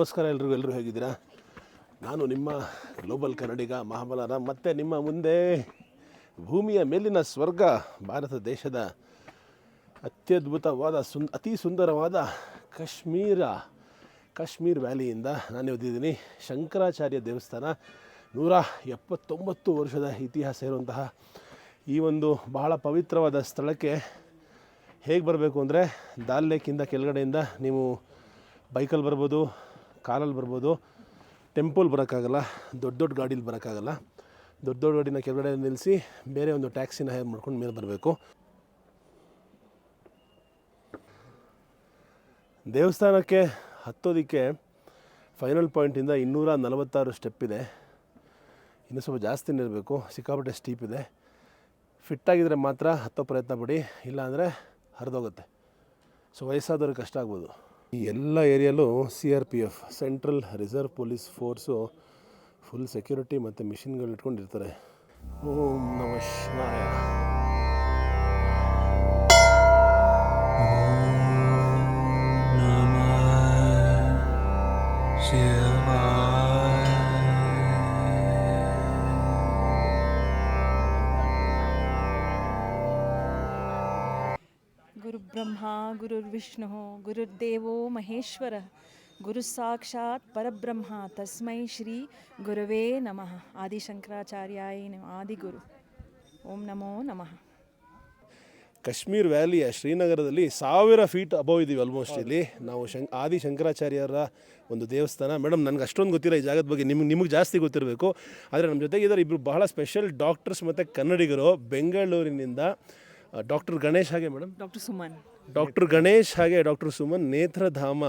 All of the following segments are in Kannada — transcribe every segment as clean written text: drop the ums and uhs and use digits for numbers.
ನಮಸ್ಕಾರ ಎಲ್ಲರೂ ಹೇಗಿದ್ದೀರಾ? ನಾನು ನಿಮ್ಮ ಗ್ಲೋಬಲ್ ಕನ್ನಡಿಗ ಮಹಾಬಲರಾಮ್. ಮತ್ತು ನಿಮ್ಮ ಮುಂದೆ ಭೂಮಿಯ ಮೇಲಿನ ಸ್ವರ್ಗ ಭಾರತ ದೇಶದ ಅತ್ಯದ್ಭುತವಾದ ಅತಿ ಸುಂದರವಾದ ಕಾಶ್ಮೀರ್ ವ್ಯಾಲಿಯಿಂದ ನಾನು ಓದಿದ್ದೀನಿ. ಶಂಕರಾಚಾರ್ಯ ದೇವಸ್ಥಾನ 179 ವರ್ಷದ ಇತಿಹಾಸ ಇರುವಂತಹ ಈ ಒಂದು ಬಹಳ ಪವಿತ್ರವಾದ ಸ್ಥಳಕ್ಕೆ ಹೇಗೆ ಬರಬೇಕು ಅಂದರೆ ದಾಲ್ ಲೇಕಿಂದ ಕೆಳಗಡೆಯಿಂದ ನೀವು ಬೈಕಲ್ಲಿ ಬರ್ಬೋದು, ಕಾರಲ್ಲಿ ಬರ್ಬೋದು. ಟೆಂಪೋಲ್ ಬರೋಕ್ಕಾಗಲ್ಲ, ದೊಡ್ಡ ಗಾಡೀಲಿ ಬರೋಕ್ಕಾಗಲ್ಲ. ದೊಡ್ಡ ಗಾಡಿನ ಕೆಳಗಡೆ ನಿಲ್ಲಿಸಿ ಬೇರೆ ಒಂದು ಟ್ಯಾಕ್ಸಿನ ಹೇರ್ ಮಾಡ್ಕೊಂಡು ಮೇಲೆ ಬರಬೇಕು. ದೇವಸ್ಥಾನಕ್ಕೆ ಹತ್ತೋದಕ್ಕೆ ಫೈನಲ್ ಪಾಯಿಂಟಿಂದ 246 ಸ್ಟೆಪ್ ಇದೆ. ಇನ್ನೂ ಸ್ವಲ್ಪ ಜಾಸ್ತಿನೇ ಇರಬೇಕು, ಸಿಕ್ಕಾಪಟ್ಟೆ ಸ್ಟೀಪ್ ಇದೆ. ಫಿಟ್ಟಾಗಿದ್ದರೆ ಮಾತ್ರ ಹತ್ತೋ ಪ್ರಯತ್ನ ಪಡಿ, ಇಲ್ಲಾಂದರೆ ಹರಿದೋಗುತ್ತೆ. ಸೊ ವಯಸ್ಸಾದವ್ರಿಗೆ ಕಷ್ಟ ಆಗ್ಬೋದು. ಈ ಎಲ್ಲ ಏರಿಯಲ್ಲೂ CRPF central reserve police force full security ಮತ್ತು ಮಿಷಿನ್ಗಳು ಇಟ್ಕೊಂಡಿರ್ತಾರೆ. ಓಂ ನಮಃ ಶಿವಾಯ. ಗುರುಬ್ರಹ್ಮ ಗುರುರ್ವಿಷ್ಣು ಗುರುರ್ದೇವೋ ಮಹೇಶ್ವರ ಗುರು ಸಾಕ್ಷಾತ್ ಪರಬ್ರಹ್ಮ ತಸ್ಮೈ ಶ್ರೀ ಗುರವೇ ನಮಃ. ಆದಿಶಂಕರಾಚಾರ್ಯಾಯ ಆದಿಗುರು. ಓಂ ನಮೋ ನಮಃ. ಕಾಶ್ಮೀರ್ ವ್ಯಾಲಿಯ ಶ್ರೀನಗರದಲ್ಲಿ 1000 ಫೀಟ್ ಅಬೌವ್ ಇದ್ದೀವಿ ಆಲ್ಮೋಸ್ಟ್. ಇಲ್ಲಿ ನಾವು ಆದಿಶಂಕರಾಚಾರ್ಯರ ಒಂದು ದೇವಸ್ಥಾನ. ಮೇಡಮ್, ನನಗೆ ಅಷ್ಟೊಂದು ಗೊತ್ತಿಲ್ಲ ಈ ಜಾಗದ ಬಗ್ಗೆ, ನಿಮಗೆ ಜಾಸ್ತಿ ಗೊತ್ತಿರಬೇಕು. ಆದರೆ ನಮ್ಮ ಜೊತೆಗಿದ್ದಾರೆ ಇಬ್ಬರು ಬಹಳ ಸ್ಪೆಷಲ್ ಡಾಕ್ಟರ್ಸ್ ಮತ್ತು ಕನ್ನಡಿಗರು. ಬೆಂಗಳೂರಿನಿಂದ ಡಾಕ್ಟರ್ ಗಣೇಶ್ ಹಾಗೆ ಮೇಡಮ್, ಡಾಕ್ಟರ್ ಗಣೇಶ್ ಹಾಗೆ ಡಾಕ್ಟರ್ ಸುಮನ್, ನೇತ್ರಧಾಮ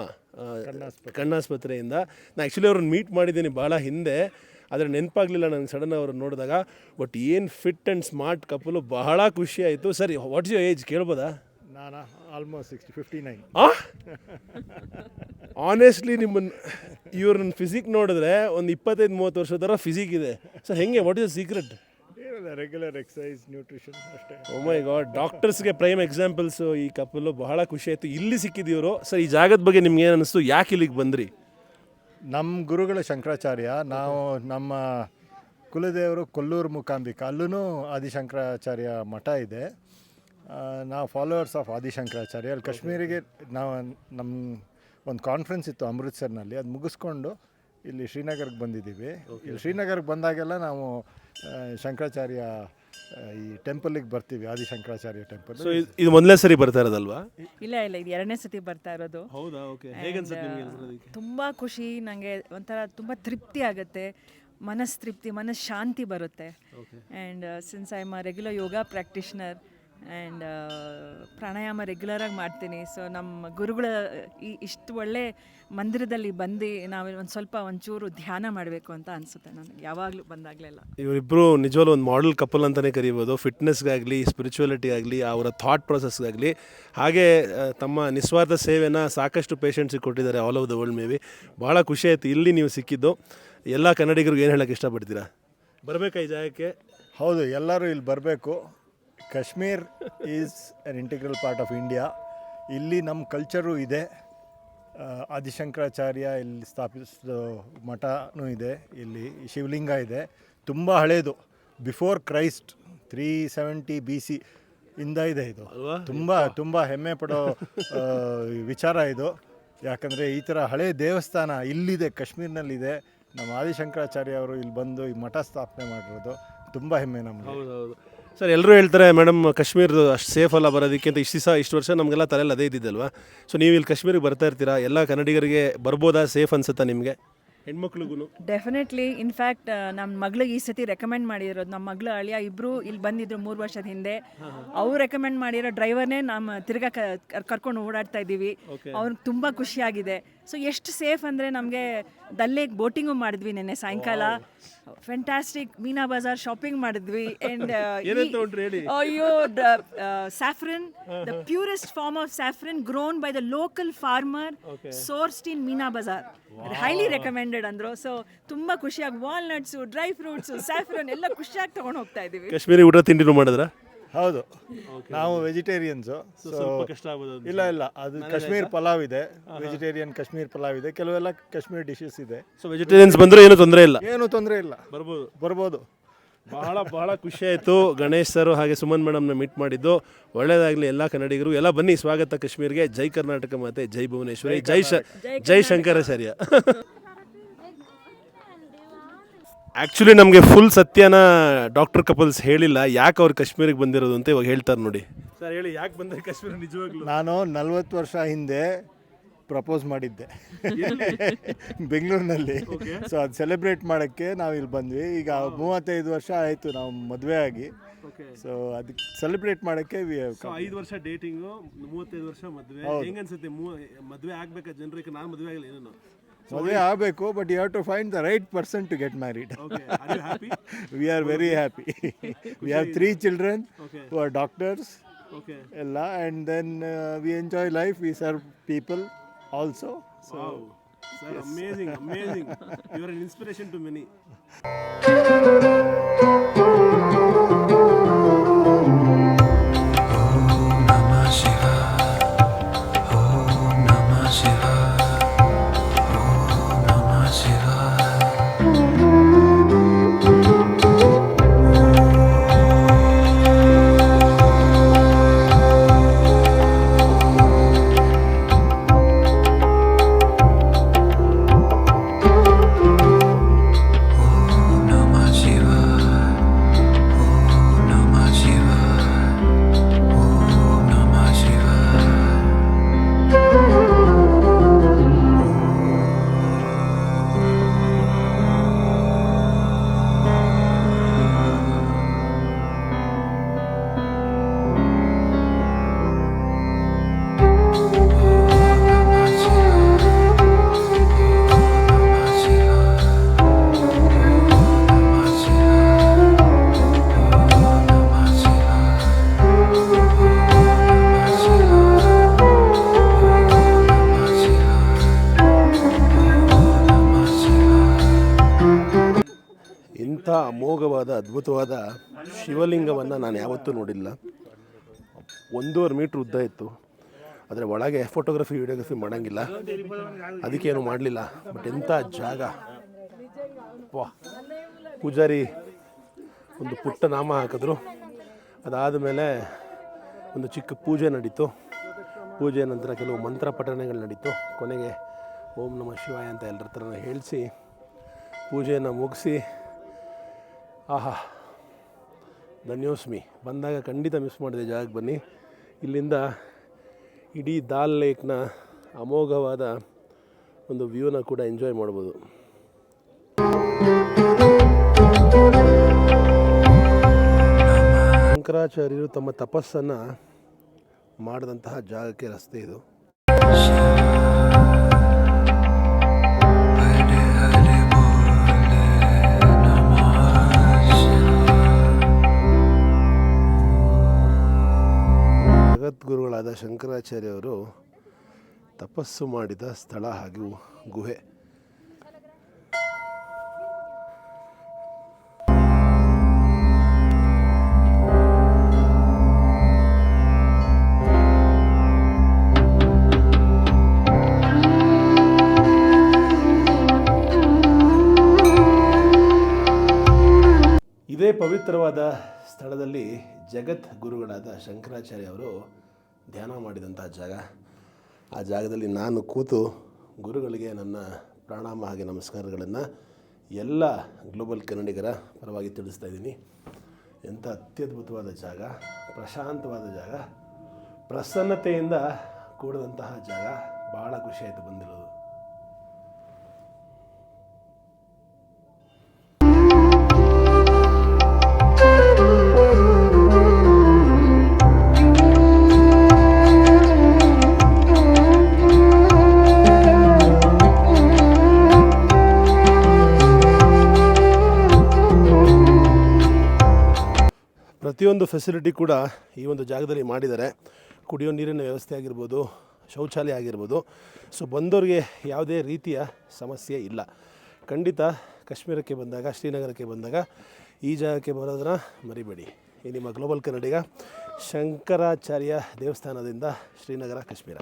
ಕಣ್ಣಾಸ್ಪತ್ರೆಯಿಂದ. ನಾನು ಆ್ಯಕ್ಚುಲಿ ಅವ್ರನ್ನ ಮೀಟ್ ಮಾಡಿದ್ದೀನಿ ಭಾಳ ಹಿಂದೆ, ಆದರೆ ನೆನಪಾಗಲಿಲ್ಲ ನನಗೆ ಸಡನ್ ಅವ್ರನ್ನ ನೋಡಿದಾಗ. ಬಟ್ ಏನು ಫಿಟ್ ಆ್ಯಂಡ್ ಸ್ಮಾರ್ಟ್ ಕಪಲು, ಬಹಳ ಖುಷಿ ಆಯಿತು. ಸರಿ, ವಾಟ್ಸ್ ಯುವರ್ ಏಜ್ ಕೇಳ್ಬೋದಾ? ನಾನು ಆಲ್ಮೋಸ್ಟ್ 59. ಆನೆಸ್ಟ್ಲಿ ಇವ್ರನ್ನ ಫಿಸಿಕ್ ನೋಡಿದ್ರೆ ಒಂದು 25-30 ವರ್ಷದ ಥರ ಫಿಸಿಕ್ ಇದೆ ಸರ್. ಹೆಂಗೆ, what is the secret? Regular exercise, nutrition ಅಷ್ಟೇ. ಓ ಮೈ ಗಾಡ್, ಡಾಕ್ಟರ್ಸ್ಗೆ ಪ್ರೈಮ್ ಎಕ್ಸಾಂಪಲ್ಸು ಈ ಕಪಲು. ಬಹಳ ಖುಷಿ ಆಯಿತು ಇಲ್ಲಿ ಸಿಕ್ಕಿದ್ದೀವರು. ಸರ್, ಈ ಜಾಗದ ಬಗ್ಗೆ ನಿಮ್ಗೆ ಏನು ಅನ್ನಿಸ್ತು? ಯಾಕೆ ಇಲ್ಲಿಗೆ ಬಂದ್ರಿ? ನಮ್ಮ ಗುರುಗಳು ಶಂಕರಾಚಾರ್ಯ. ನಾವು ನಮ್ಮ ಕುಲದೇವರು ಕೊಲ್ಲೂರು ಮೂಕಾಂಬಿಕ, ಅಲ್ಲೂ ಆದಿಶಂಕರಾಚಾರ್ಯ ಮಠ ಇದೆ. ನಾವು ಫಾಲೋವರ್ಸ್ ಆಫ್ ಆದಿಶಂಕರಾಚಾರ್ಯ. ಅಲ್ಲಿ ಕಾಶ್ಮೀರಿಗೆ ನಮ್ಮ ಒಂದು ಕಾನ್ಫರೆನ್ಸ್ ಇತ್ತು ಅಮೃತ್ಸರ್ನಲ್ಲಿ, ಅದು ಮುಗಿಸ್ಕೊಂಡು ಇಲ್ಲಿ ಶ್ರೀನಗರಕ್ಕೆ ಬಂದಿದ್ದೀವಿ. ಇಲ್ಲಿ ಶ್ರೀನಗರಕ್ಕೆ ಬಂದಾಗೆಲ್ಲ ನಾವು ಶಂಕರಾಚಾರ್ಯ ಈ ಟೆಂಪಲ್ಗೆ ಬರ್ತೀವಿ, ಆದಿಶಂಕರಾಚಾರ್ಯ ಟೆಂಪಲ್. ಸೊ ಇದು ಮೊದಲನೇ ಸರಿ ಬರ್ತಾ ಇರೋದಲ್ವಾ? ಇಲ್ಲ, ಇದು 2ನೇ ಸತಿ ಬರ್ತಾ ಇರೋದು. ಹೌದಾ? ಓಕೆ. ತುಂಬ ಖುಷಿ ನನಗೆ, ಒಂಥರ ತುಂಬ ತೃಪ್ತಿ ಆಗುತ್ತೆ, ಮನಸ್ತೃಪ್ತಿ, ಶಾಂತಿ ಬರುತ್ತೆ. And since I am a regular yoga practitioner and pranayama ರೆಗ್ಯುಲರಾಗಿ ಮಾಡ್ತೀನಿ. ಸೊ ನಮ್ಮ ಗುರುಗಳ ಇಷ್ಟು ಒಳ್ಳೆ ಮಂದಿರದಲ್ಲಿ ಬಂದು ನಾವು ಒಂಚೂರು ಧ್ಯಾನ ಮಾಡಬೇಕು ಅಂತ ಅನಿಸುತ್ತೆ ನನಗೆ ಯಾವಾಗಲೂ ಬಂದಾಗಲೆಲ್ಲ. ಇವರಿಬ್ಬರು ನಿಜವಾಗ್ಲೂ ಒಂದು ಮಾಡೆಲ್ ಕಪಲ್ ಅಂತಲೇ ಕರಿಬೋದು. ಫಿಟ್ನೆಸ್ಗಾಗಲಿ, ಸ್ಪಿರಿಚುವಾಲಿಟಿ ಆಗಲಿ, ಅವರ ಥಾಟ್ ಪ್ರೊಸೆಸ್ಗಾಗಲಿ. ಹಾಗೆ ತಮ್ಮ ನಿಸ್ವಾರ್ಥ ಸೇವೆನ ಸಾಕಷ್ಟು ಪೇಷಂಟ್ಸಿಗೆ ಕೊಟ್ಟಿದ್ದಾರೆ all over the world. May be ಭಾಳ ಖುಷಿ ಆಯಿತು ಇಲ್ಲಿ ನೀವು ಸಿಕ್ಕಿದ್ದು. ಎಲ್ಲ ಕನ್ನಡಿಗರಿಗೆ ಏನು ಹೇಳೋಕ್ಕೆ ಇಷ್ಟಪಡ್ತೀರಾ? ಬರಬೇಕಾ ಈ ಜಾಗಕ್ಕೆ? ಹೌದು, ಎಲ್ಲರೂ ಇಲ್ಲಿ ಬರಬೇಕು. Kashmir is on integral part of India. ಇಲ್ಲಿ ನಮ್ಮ ಕಲ್ಚರು ಇದೆ. ಆದಿಶಂಕರಾಚಾರ್ಯ ಇಲ್ಲಿ ಸ್ಥಾಪಿಸಿದ ಮಠನೂ ಇದೆ. ಇಲ್ಲಿ ಶಿವಲಿಂಗ ಇದೆ, ತುಂಬ ಹಳೇದು, ಬಿಫೋರ್ ಕ್ರೈಸ್ಟ್ 370 BC ಇಂದ ಇದೆ. ಇದು ತುಂಬ ಹೆಮ್ಮೆ ಪಡೋ ವಿಚಾರ ಇದು. ಯಾಕಂದರೆ ಈ ಥರ ಹಳೆ ದೇವಸ್ಥಾನ ಇಲ್ಲಿದೆ, ಕಾಶ್ಮೀರ್ನಲ್ಲಿದೆ. ನಮ್ಮ ಆದಿಶಂಕರಾಚಾರ್ಯ ಅವರು ಇಲ್ಲಿ ಬಂದು ಈ ಮಠ ಸ್ಥಾಪನೆ ಮಾಡಿರೋದು ತುಂಬ ಹೆಮ್ಮೆ ನಮಗೆ. ಹೌದು ಸರ್. ಎಲ್ಲರೂ ಹೇಳ್ತಾರೆ ಮೇಡಮ್, ಕಾಶ್ಮೀರ ಅಷ್ಟು ಸೇಫ್ ಅಲ್ಲ ಬರೋದಕ್ಕೆ ಅಂತ. ಇಷ್ಟು ವರ್ಷ ನಮಗೆಲ್ಲ ತಲೆಯಲ್ಲಿ ಅದೇ ಇದ್ದಿದ್ದಲ್ವಾ? ಸೊ ನೀವು ಇಲ್ಲಿ ಕಾಶ್ಮೀರಿಗೆ ಬರ್ತಾ ಇರ್ತೀರಾ, ಎಲ್ಲ ಕನ್ನಡಿಗರಿಗೆ ಬರ್ಬೋದಾ? ಸೇಫ್ ಅನ್ಸುತ್ತಾ ನಿಮಗೆ? ಹೆಣ್ಮಕ್ಳಿಗೂ ಡೆಫಿನೆಟ್ಲಿ. ಇನ್ಫ್ಯಾಕ್ಟ್ ನಮ್ಮ ಮಗಳಿಗೆ ಈ ಸತಿ ರೆಕಮೆಂಡ್ ಮಾಡಿರೋದು. ನಮ್ಮ ಮಗಳು ಅಳಿಯ ಇಬ್ಬರು ಇಲ್ಲಿ ಬಂದಿದ್ರು 3 ವರ್ಷದ ಹಿಂದೆ. ಅವ್ರು ರೆಕಮೆಂಡ್ ಮಾಡಿರೋ ಡ್ರೈವರ್ನೇ ನಮ್ಮ ತಿರ್ಗಾ ಕರ್ಕೊಂಡು ಓಡಾಡ್ತಾ ಇದ್ದೀವಿ. ಅವ್ರಿಗೆ ತುಂಬ ಖುಷಿಯಾಗಿದೆ. ಸೊ ಎಷ್ಟು ಸೇಫ್ ಅಂದರೆ ನಮಗೆ ದಲ್ಲೇಗೆ ಬೋಟಿಂಗು ಮಾಡಿದ್ವಿ ನೆನ್ನೆ ಸಾಯಂಕಾಲ. ಫ್ಯಾಂಟಾಸ್ಟಿಕ್. ಮೀನಾ ಬಜಾರ್ ಶಾಪಿಂಗ್ ಮಾಡಿದ್ವಿ. ಆ್ಯಂಡ್ ಅಯ್ಯೋ, saffron, the purest form of saffron grown by the local farmer, sourced in Meena Bazaar. Highly recommended ಅಂದರು. ಸೊ ತುಂಬ ಖುಷಿಯಾಗಿ ವಾಲ್ನಟ್ಸು, ಡ್ರೈ ಫ್ರೂಟ್ಸು, ಸ್ಯಾಫ್ರನ್ ಎಲ್ಲ ಖುಷಿಯಾಗಿ ತೊಗೊಂಡು ಹೋಗ್ತಾ ಇದ್ದೀವಿ. ಕಾಶ್ಮೀರಿ ಊಟ ತಿಂಡಿನೂ ಮಾಡಿದ್ರಾ? ಹೌದು, ನಾವು ವೆಜಿಟೇರಿಯನ್ಸು. ಸ್ವಲ್ಪ ಕಷ್ಟ ಆಗ್ಬೋದು ಇಲ್ಲ ಅದು ಕಾಶ್ಮೀರ್ ಪಲಾವ್ ಇದೆ, ವೆಜಿಟೇರಿಯನ್ ಕಾಶ್ಮೀರ್ ಪಲಾವ್ ಇದೆ, ಕೆಲವೆಲ್ಲ ಕಾಶ್ಮೀರ್ ಡಿಶಸ್ ಇದೆ. ಸೊ ವೆಜಿಟೇರಿಯನ್ಸ್ ಬಂದರೆ ಏನೂ ತೊಂದರೆ ಇಲ್ಲ, ಏನು ತೊಂದರೆ ಇಲ್ಲ, ಬರ್ಬೋದು. ಬಹಳ ಖುಷಿ ಆಯಿತು ಗಣೇಶ್ ಸರ್ ಹಾಗೆ ಸುಮನ್ ಮೇಡಮ್ನ ಮೀಟ್ ಮಾಡಿದ್ದು. ಒಳ್ಳೆಯದಾಗಲಿ ಎಲ್ಲ ಕನ್ನಡಿಗರು, ಎಲ್ಲ ಬನ್ನಿ, ಸ್ವಾಗತ ಕಾಶ್ಮೀರ್ಗೆ. ಜೈ ಕರ್ನಾಟಕ ಮತ್ತು ಜೈ ಭುವನೇಶ್ವರಿ, ಜೈ ಶಂಕರಾಚಾರ್ಯ. ಆ್ಯಕ್ಚುಲಿ ನಮಗೆ ಫುಲ್ ಸತ್ಯನ ಡಾಕ್ಟರ್ ಕಪಲ್ಸ್ ಹೇಳಿಲ್ಲ, ಯಾಕೆ ಅವ್ರು ಕಾಶ್ಮೀರಿಗೆ ಬಂದಿರೋದು ಅಂತ ಇವಾಗ ಹೇಳ್ತಾರೆ ನೋಡಿ. ಸರ್ ಹೇಳಿ, ಯಾಕೆ ಬಂದರೆ ಕಾಶ್ಮೀರ ನಿಜವಾಗ್ಲೂ? ನಾನು 40 ವರ್ಷ ಹಿಂದೆ ಪ್ರಪೋಸ್ ಮಾಡಿದ್ದೆ ಬೆಂಗಳೂರಿನಲ್ಲಿ. ಸೊ ಅದು ಸೆಲೆಬ್ರೇಟ್ ಮಾಡೋಕ್ಕೆ ನಾವು ಇಲ್ಲಿ ಬಂದ್ವಿ. ಈಗ 35 ವರ್ಷ ಆಯಿತು ನಾವು ಮದುವೆ ಆಗಿ. ಸೊ ಅದಕ್ಕೆ ಸೆಲೆಬ್ರೇಟ್ ಮಾಡೋಕ್ಕೆ 5 ವರ್ಷ ಡೇಟಿಂಗು, 35 ವರ್ಷ ಮದುವೆ. ಹೆಂಗೆ ಅನ್ಸುತ್ತೆ ಮದುವೆ ಆಗಬೇಕಾ ಜನರಿಗೆ? ನಾನು ಮದುವೆ ಆಗಲ್ಲ, ಏನೋ ಮದುವೆ ಆಗಬೇಕು, but you have to find the right person to get married. We are very happy. We have 3 children who are doctors ಎಲ್ಲ, and then we enjoy life, we serve people also. So sir, yes. amazing. You are an inspiration to many. ಇಂಥ ಅಮೋಘವಾದ ಅದ್ಭುತವಾದ ಶಿವಲಿಂಗವನ್ನು ನಾನು ಯಾವತ್ತೂ ನೋಡಿಲ್ಲ. 1.5 ಮೀಟ್ರ್ ಉದ್ದ ಇತ್ತು. ಆದರೆ ಒಳಗೆ ಫೋಟೋಗ್ರಫಿ ವಿಡಿಯೋಗ್ರಫಿ ಮಾಡೋಂಗಿಲ್ಲ, ಅದಕ್ಕೇನು ಮಾಡಲಿಲ್ಲ. ಬಟ್ ಎಂಥ ಜಾಗ! ವಾ, ಪೂಜಾರಿ ಒಂದು ಪುಟ್ಟ ನಾಮ ಹಾಕಿದ್ರು. ಅದಾದ ಮೇಲೆ ಒಂದು ಚಿಕ್ಕ ಪೂಜೆ ನಡೀತು. ಪೂಜೆ ನಂತರ ಕೆಲವು ಮಂತ್ರ ಪಠಣೆಗಳು ನಡೀತು. ಕೊನೆಗೆ ಓಂ ನಮಃ ಶಿವಾಯ ಅಂತ ಎಲ್ಲರ ಥರ ಹೇಳಿಸಿ ಪೂಜೆಯನ್ನು ಮುಗಿಸಿ, ಆಹಾ ಧನ್ಯೋಸ್ಮಿ. ಬಂದಾಗ ಖಂಡಿತ ಮಿಸ್ ಮಾಡಿದೆ ಜಾಗಕ್ಕೆ ಬನ್ನಿ. ಇಲ್ಲಿಂದ ಇಡೀ ದಾಲ್ ಲೇಕ್ನ ಅಮೋಘವಾದ ಒಂದು ವ್ಯೂನ ಕೂಡ ಎಂಜಾಯ್ ಮಾಡ್ಬೋದು. ಶಂಕರಾಚಾರ್ಯರು ತಮ್ಮ ತಪಸ್ಸನ್ನು ಮಾಡಿದಂತಹ ಜಾಗಕ್ಕೆ ರಸ್ತೆ ಇದು. ಜಗದ್ಗುರುಗಳಾದ ಶಂಕರಾಚಾರ್ಯವರು ತಪಸ್ಸು ಮಾಡಿದ ಸ್ಥಳ ಹಾಗೂ ಗುಹೆ. ಇದೇ ಪವಿತ್ರವಾದ ಸ್ಥಳದಲ್ಲಿ ಜಗದ್ಗುರುಗಳಾದ ಶಂಕರಾಚಾರ್ಯ ಅವರು ಧ್ಯಾನ ಮಾಡಿದಂಥ ಜಾಗ. ಆ ಜಾಗದಲ್ಲಿ ನಾನು ಕೂತು ಗುರುಗಳಿಗೆ ನನ್ನ ಪ್ರಣಾಮ ಹಾಗೆ ನಮಸ್ಕಾರಗಳನ್ನು ಎಲ್ಲ ಗ್ಲೋಬಲ್ ಕನ್ನಡಿಗರ ಪರವಾಗಿ ತಿಳಿಸ್ತಾ ಇದ್ದೀನಿ. ಎಂಥ ಅತ್ಯದ್ಭುತವಾದ ಜಾಗ, ಪ್ರಶಾಂತವಾದ ಜಾಗ, ಪ್ರಸನ್ನತೆಯಿಂದ ಕೂಡಿದಂತಹ ಜಾಗ. ಭಾಳ ಖುಷಿಯಾಯಿತು ಬಂದಿರೋದು. ಪ್ರತಿಯೊಂದು ಫೆಸಿಲಿಟಿ ಕೂಡ ಈ ಒಂದು ಜಾಗದಲ್ಲಿ ಮಾಡಿದ್ದಾರೆ. ಕುಡಿಯೋ ನೀರಿನ ವ್ಯವಸ್ಥೆ ಆಗಿರ್ಬೋದು, ಶೌಚಾಲಯ ಆಗಿರ್ಬೋದು. ಸೊ ಬಂದವ್ರಿಗೆ ಯಾವುದೇ ರೀತಿಯ ಸಮಸ್ಯೆ ಇಲ್ಲ. ಖಂಡಿತ ಕಾಶ್ಮೀರಕ್ಕೆ ಬಂದಾಗ, ಶ್ರೀನಗರಕ್ಕೆ ಬಂದಾಗ ಈ ಜಾಗಕ್ಕೆ ಬರೋದನ್ನು ಮರಿಬೇಡಿ. ಈ ನಿಮ್ಮ ಗ್ಲೋಬಲ್ ಕನ್ನಡಿಗ ಶಂಕರಾಚಾರ್ಯ ದೇವಸ್ಥಾನದಿಂದ ಶ್ರೀನಗರ, ಕಾಶ್ಮೀರ.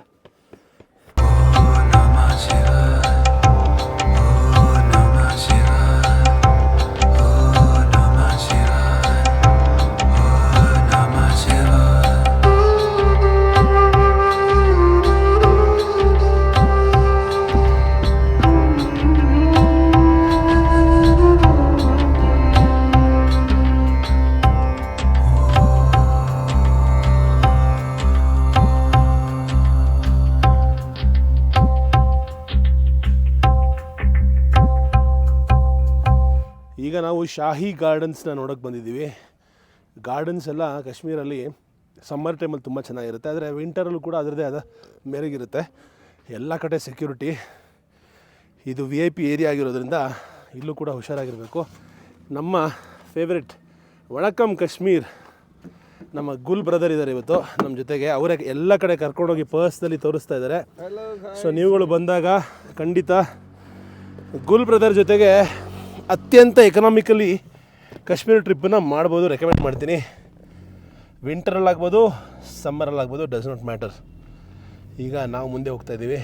ಈಗ ನಾವು ಶಾಹಿ ಗಾರ್ಡನ್ಸ್ನ ನೋಡೋಕ್ಕೆ ಬಂದಿದ್ದೀವಿ. ಗಾರ್ಡನ್ಸ್ ಎಲ್ಲ ಕಾಶ್ಮೀರಲ್ಲಿ ಸಮ್ಮರ್ ಟೈಮಲ್ಲಿ ತುಂಬ ಚೆನ್ನಾಗಿರುತ್ತೆ, ಆದರೆ ವಿಂಟರಲ್ಲೂ ಕೂಡ ಅದರದ್ದೇ ಆದ ಮೆರುಗಿರುತ್ತೆ. ಎಲ್ಲ ಕಡೆ ಸೆಕ್ಯೂರಿಟಿ. ಇದು VIP ಏರಿಯಾ ಆಗಿರೋದ್ರಿಂದ ಇಲ್ಲೂ ಕೂಡ ಹುಷಾರಾಗಿರಬೇಕು. ನಮ್ಮ ಫೇವ್ರೆಟ್ ವಣಕಮ್ ಕಾಶ್ಮೀರ್ ನಮ್ಮ ಗುಲ್ ಬ್ರದರ್ ಇದ್ದಾರೆ ಇವತ್ತು ನಮ್ಮ ಜೊತೆಗೆ. ಅವರೇ ಎಲ್ಲ ಕಡೆ ಕರ್ಕೊಂಡೋಗಿ ಪರ್ಸ್ನಲ್ಲಿ ತೋರಿಸ್ತಾ ಇದ್ದಾರೆ. ಸೊ ನೀವುಗಳು ಬಂದಾಗ ಖಂಡಿತ ಗುಲ್ ಬ್ರದರ್ ಜೊತೆಗೆ ಅತ್ಯಂತ ಎಕನಾಮಿಕಲಿ ಕಾಶ್ಮೀರ ಟ್ರಿಪ್ಪನ್ನು ಮಾಡ್ಬೋದು, ರೆಕಮೆಂಡ್ ಮಾಡ್ತೀನಿ. ವಿಂಟರಲ್ಲಾಗ್ಬೋದು, ಸಮ್ಮರಲ್ಲಾಗ್ಬೋದು, ಡಸ್ ನಾಟ್ ಮ್ಯಾಟರ್. ಈಗ ನಾವು ಮುಂದೆ ಹೋಗ್ತಾ ಇದ್ದೀವಿ.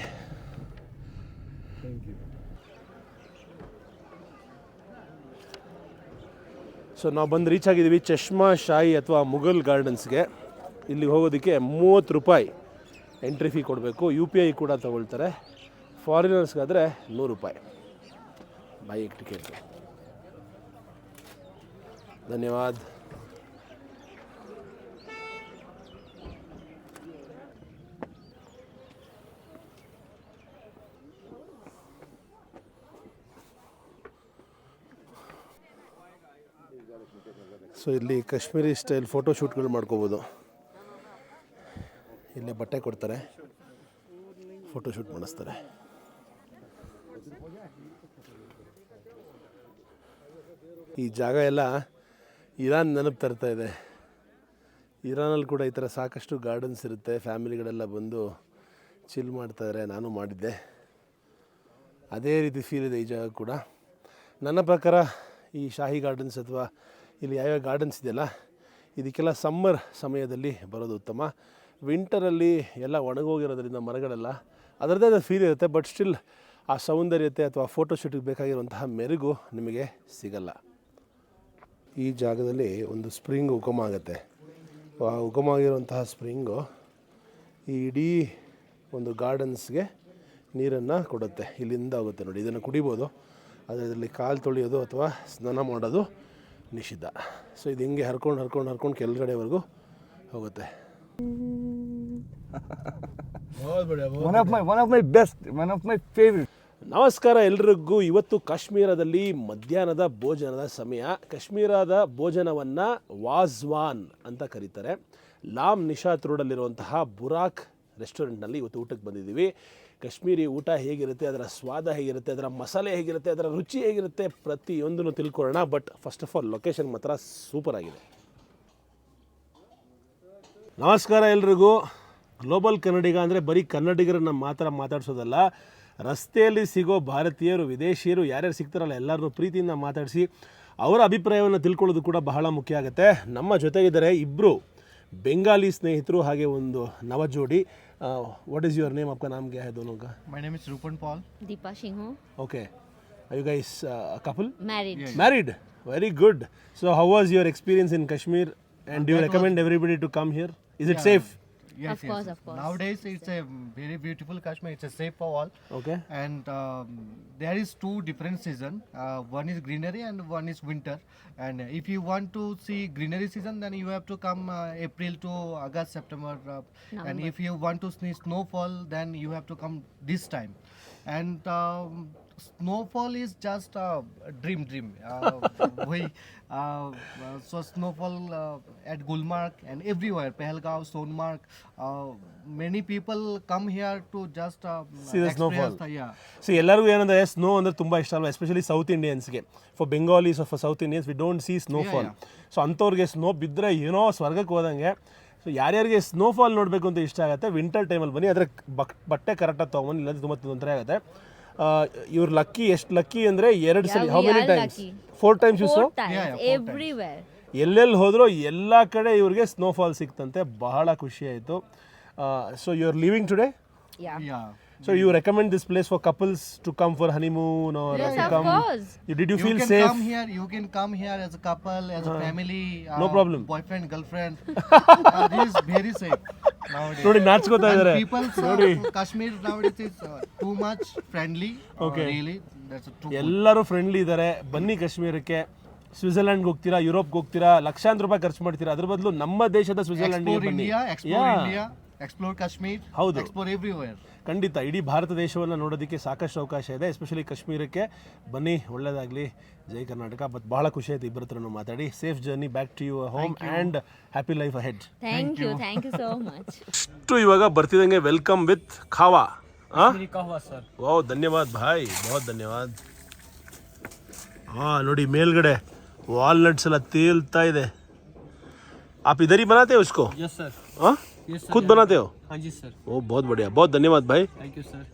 ಸೊ ನಾವು ಬಂದು ರೀಚ್ ಆಗಿದ್ದೀವಿ ಚಶ್ಮಾ ಶಾಹಿ ಅಥವಾ ಮುಘಲ್ ಗಾರ್ಡನ್ಸ್ಗೆ. ಇಲ್ಲಿಗೆ ಹೋಗೋದಕ್ಕೆ 30 ರೂಪಾಯಿ ಎಂಟ್ರಿ ಫೀ ಕೊಡಬೇಕು. UPI ಕೂಡ ತಗೊಳ್ತಾರೆ. ಫಾರಿನರ್ಸ್ಗಾದರೆ 100 ರೂಪಾಯಿ ಬಾಯಿ ಟಿಕೆಟ್ಗೆ. ಧನ್ಯವಾದ. ಸೊ ಇಲ್ಲಿ ಕಾಶ್ಮೀರಿ ಸ್ಟೈಲ್ ಫೋಟೋ ಶೂಟ್ಗಳು ಮಾಡ್ಕೋಬೋದು. ಇಲ್ಲೇ ಬಟ್ಟೆ ಕೊಡ್ತಾರೆ, ಫೋಟೋ ಶೂಟ್ ಮಾಡಿಸ್ತಾರೆ. ಈ ಜಾಗ ಎಲ್ಲ ಇರಾನ್ ನೆನಪು ತರ್ತಾ ಇದೆ. ಇರಾನಲ್ಲಿ ಕೂಡ ಈ ಥರ ಸಾಕಷ್ಟು ಗಾರ್ಡನ್ಸ್ ಇರುತ್ತೆ, ಫ್ಯಾಮಿಲಿಗಳೆಲ್ಲ ಬಂದು ಚಿಲ್ ಮಾಡ್ತಾಯಿದ್ದಾರೆ. ನಾನು ಮಾಡಿದ್ದೆ, ಅದೇ ರೀತಿ ಫೀಲ್ ಇದೆ ಈ ಜಾಗ ಕೂಡ. ನನ್ನ ಪ್ರಕಾರ ಈ ಶಾಹಿ ಗಾರ್ಡನ್ಸ್ ಅಥವಾ ಇಲ್ಲಿ ಯಾವ್ಯಾವ ಗಾರ್ಡನ್ಸ್ ಇದೆಯಲ್ಲ ಇದಕ್ಕೆಲ್ಲ ಸಮ್ಮರ್ ಸಮಯದಲ್ಲಿ ಬರೋದು ಉತ್ತಮ. ವಿಂಟರಲ್ಲಿ ಎಲ್ಲ ಒಣಗೋಗಿರೋದ್ರಿಂದ ಮರಗಳೆಲ್ಲ ಅದರದ್ದೇ ಆದ ಫೀಲ್ ಇರುತ್ತೆ, ಬಟ್ ಸ್ಟಿಲ್ ಆ ಸೌಂದರ್ಯತೆ ಅಥವಾ ಫೋಟೋಶೂಟಿಗೆ ಬೇಕಾಗಿರುವಂತಹ ಮೆರುಗು ನಿಮಗೆ ಸಿಗಲ್ಲ. ಈ ಜಾಗದಲ್ಲಿ ಒಂದು ಸ್ಪ್ರಿಂಗ್ ಉಗಮ ಆಗುತ್ತೆ. ಆ ಉಗಮ ಆಗಿರುವಂತಹ ಸ್ಪ್ರಿಂಗು ಈ ಇಡೀ ಒಂದು ಗಾರ್ಡನ್ಸ್ಗೆ ನೀರನ್ನು ಕೊಡುತ್ತೆ. ಇಲ್ಲಿಂದ ಆಗುತ್ತೆ ನೋಡಿ, ಇದನ್ನು ಕುಡಿಬೋದು, ಆದರೆ ಇದರಲ್ಲಿ ಕಾಲು ತೊಳೆಯೋದು ಅಥವಾ ಸ್ನಾನ ಮಾಡೋದು ನಿಷಿದ್ಧ. ಸೊ ಇದು ಹಿಂಗೆ ಹರ್ಕೊಂಡು ಕೆಳಗಡೆವರೆಗೂ ಹೋಗುತ್ತೆ. one of my best, one of my favorite. ನಮಸ್ಕಾರ ಎಲ್ರಿಗೂ. ಇವತ್ತು ಕಾಶ್ಮೀರದಲ್ಲಿ ಮಧ್ಯಾಹ್ನದ ಭೋಜನದ ಸಮಯ. ಕಾಶ್ಮೀರದ ಭೋಜನವನ್ನು ವಾಜ್ವಾನ್ ಅಂತ ಕರೀತಾರೆ. ಲಾಮ್ ನಿಶಾತ್ ರೋಡಲ್ಲಿರುವಂತಹ ಬುರಾಕ್ ರೆಸ್ಟೋರೆಂಟ್ನಲ್ಲಿ ಇವತ್ತು ಊಟಕ್ಕೆ ಬಂದಿದ್ದೀವಿ. ಕಾಶ್ಮೀರಿ ಊಟ ಹೇಗಿರುತ್ತೆ, ಅದರ ಸ್ವಾದ ಹೇಗಿರುತ್ತೆ, ಅದರ ಮಸಾಲೆ ಹೇಗಿರುತ್ತೆ, ಅದರ ರುಚಿ ಹೇಗಿರುತ್ತೆ, ಪ್ರತಿಯೊಂದನ್ನು ತಿಳ್ಕೊಳ್ಳೋಣ. But first of all location ಮಾತ್ರ ಸೂಪರ್ ಆಗಿದೆ. ನಮಸ್ಕಾರ ಎಲ್ರಿಗೂ. ಗ್ಲೋಬಲ್ ಕನ್ನಡಿಗ ಅಂದರೆ ಬರೀ ಕನ್ನಡಿಗರನ್ನು ಮಾತ್ರ ಮಾತಾಡ್ಸೋದಲ್ಲ, ರಸ್ತೆಯಲ್ಲಿ ಸಿಗೋ ಭಾರತೀಯರು, ವಿದೇಶಿಯರು ಯಾರ್ಯಾರು ಸಿಗ್ತಾರಲ್ಲ ಎಲ್ಲರನ್ನೂ ಪ್ರೀತಿಯಿಂದ ಮಾತಾಡಿಸಿ ಅವರ ಅಭಿಪ್ರಾಯವನ್ನು ತಿಳ್ಕೊಳ್ಳೋದು ಕೂಡ ಬಹಳ ಮುಖ್ಯ ಆಗುತ್ತೆ. ನಮ್ಮ ಜೊತೆಗಿದ್ದಾರೆ ಇಬ್ಬರು ಬೆಂಗಾಲಿ ಸ್ನೇಹಿತರು, ಹಾಗೆ ಒಂದು ನವ ಜೋಡಿ. What is your name? आपका नाम क्या है दोनों का? My name is Rupan Paul. Deepa Singh. Okay. Are you guys a couple? Married. Yes. Married. Very good. So how was your experience in Kashmir, and do you recommend everybody to come here? Is it safe? Yes, Of course, of course. Nowadays, it's a very beautiful Kashmir. It's a safe for all. Okay. And there is two different season. One is greenery and one is winter. And if you want to see greenery season, then you have to come April to August, September. And if you want to see snowfall, then you have to come this time. And snowfall is just a dream. So snowfall at Gulmarg and everywhere, Pahalgaon, Sonmarg. Many people come here to just See the snowfall. Yeah. ಎಲ್ಲರಿಗೂ ಏನಂದರೆ ಸ್ನೋ ಅಂದರೆ ತುಂಬ ಇಷ್ಟ ಅಲ್ವಾ, ಎಸ್ಪೆಷಲಿ ಸೌತ್ ಇಂಡಿಯನ್ಸ್ಗೆ. For Bengalis for south Indians we don't see snowfall. So ಅಂಥವ್ರಿಗೆ ಸ್ನೋ ಬಿದ್ದರೆ ಏನೋ ಸ್ವರ್ಗಕ್ಕೆ ಹೋದಂಗೆ. ಸೊ ಯಾರ್ಯಾರಿಗೆ ಸ್ನೋಫಾಲ್ ನೋಡಬೇಕು ಅಂತ ಇಷ್ಟ ಆಗುತ್ತೆ, ವಿಂಟರ್ ಟೈಮಲ್ಲಿ ಬನ್ನಿ. ಆದರೆ ಬಟ್ಟೆ ಕರೆಕ್ಟಾಗಿ ತೊಗೊಂಬನ್ನಿ, ಇಲ್ಲಾಂದರೆ ತುಂಬ ತೊಂದರೆ ಆಗುತ್ತೆ. ಎಷ್ಟು ಲಕ್ಕಿ ಅಂದರೆ 2 ಸಲ. How many times? 4 times you saw? 4 times, Yeah, 4 everywhere. ಎಲ್ಲೆಲ್ಲಿ ಹೋದ್ರೋ ಎಲ್ಲ ಕಡೆ ಇವ್ರಿಗೆ ಸ್ನೋಫಾಲ್ ಸಿಕ್ತಂತೆ. ಬಹಳ ಖುಷಿ ಆಯಿತು. So you are living today? Yeah. So you recommend this place for couples to come for honeymoon or Yes, to of come? course. Did you You feel can safe? come here. You can come here as a couple, as a family. No problem. Boyfriend, girlfriend. This is very safe nowadays. ನೋಡಿ ನಾಚ್ಕೋತಾ And ಇದ್ದಾರೆ. people Kashmir nowadays is too much friendly. Okay. Really, that's too. ಎಲ್ಲರೂ ಫ್ರೆಂಡ್ಲಿ ಇದ್ದಾರೆ. ಬನ್ನಿ ಕಾಶ್ಮೀರಕ್ಕೆ. ಸ್ವಿಟ್ಜರ್ಲ್ಯಾಂಡ್ಗೆ ಹೋಗ್ತೀರಾ, ಯುರೋಪ್ಗೆ ಹೋಗ್ತೀರಾ, ಲಕ್ಷಾಂತರ ರೂಪಾಯಿ ಖರ್ಚು ಮಾಡ್ತೀರಾ, ಅದ್ರ ಬದಲು ನಮ್ಮ ದೇಶದ ಸ್ವಿಟ್ಜರ್ಲ್ಯಾಂಡ್ಗೆ Explore ಬನ್ನಿ. India, explore India, explore Kashmir, ಹೌದು. explore everywhere. ಖಂಡಿತ ಇಡೀ ಭಾರತ ದೇಶವನ್ನು ನೋಡೋದಕ್ಕೆ ಸಾಕಷ್ಟು ಅವಕಾಶ ಇದೆ. ಎಸ್ಪೆಷಲಿ ಕಾಶ್ಮೀರಕ್ಕೆ ಬನ್ನಿ, ಒಳ್ಳೆಯದಾಗಲಿ. ಜೈ ಕರ್ನಾಟಕ. ಬಟ್ ಭಾಳ ಖುಷಿ ಆಯ್ತು ಇಬ್ಬರ ಹತ್ರನೂ ಮಾತಾಡಿ. Safe journey back to your home and happy life ahead. Thank you so much. ಇಷ್ಟು ಇವಾಗ ಬರ್ತಿದ್ದಂಗೆ ವೆಲ್ಕಮ್ ವಿತ್ ಖಾವಾ. कहवा सर. ವಾವ್, ಧನ್ಯವಾದ ಭಾಯ್, ಬಹುತ್ ಧನ್ಯವಾದ. ಹಾಂ ನೋಡಿ ಮೇಲ್ಗಡೆ ವಾಲ್ನಟ್ಸ್ ಎಲ್ಲ ತೇಲ್ತಾ ಇದೆ. आप इधर ही बनाते हो इसको? Yes sir. हाँ, Yes, sir. खुद बनाते हो? हाँ जी सर. ओ बहुत बढ़िया, बहुत धन्यवाद भाई. Thank you sir.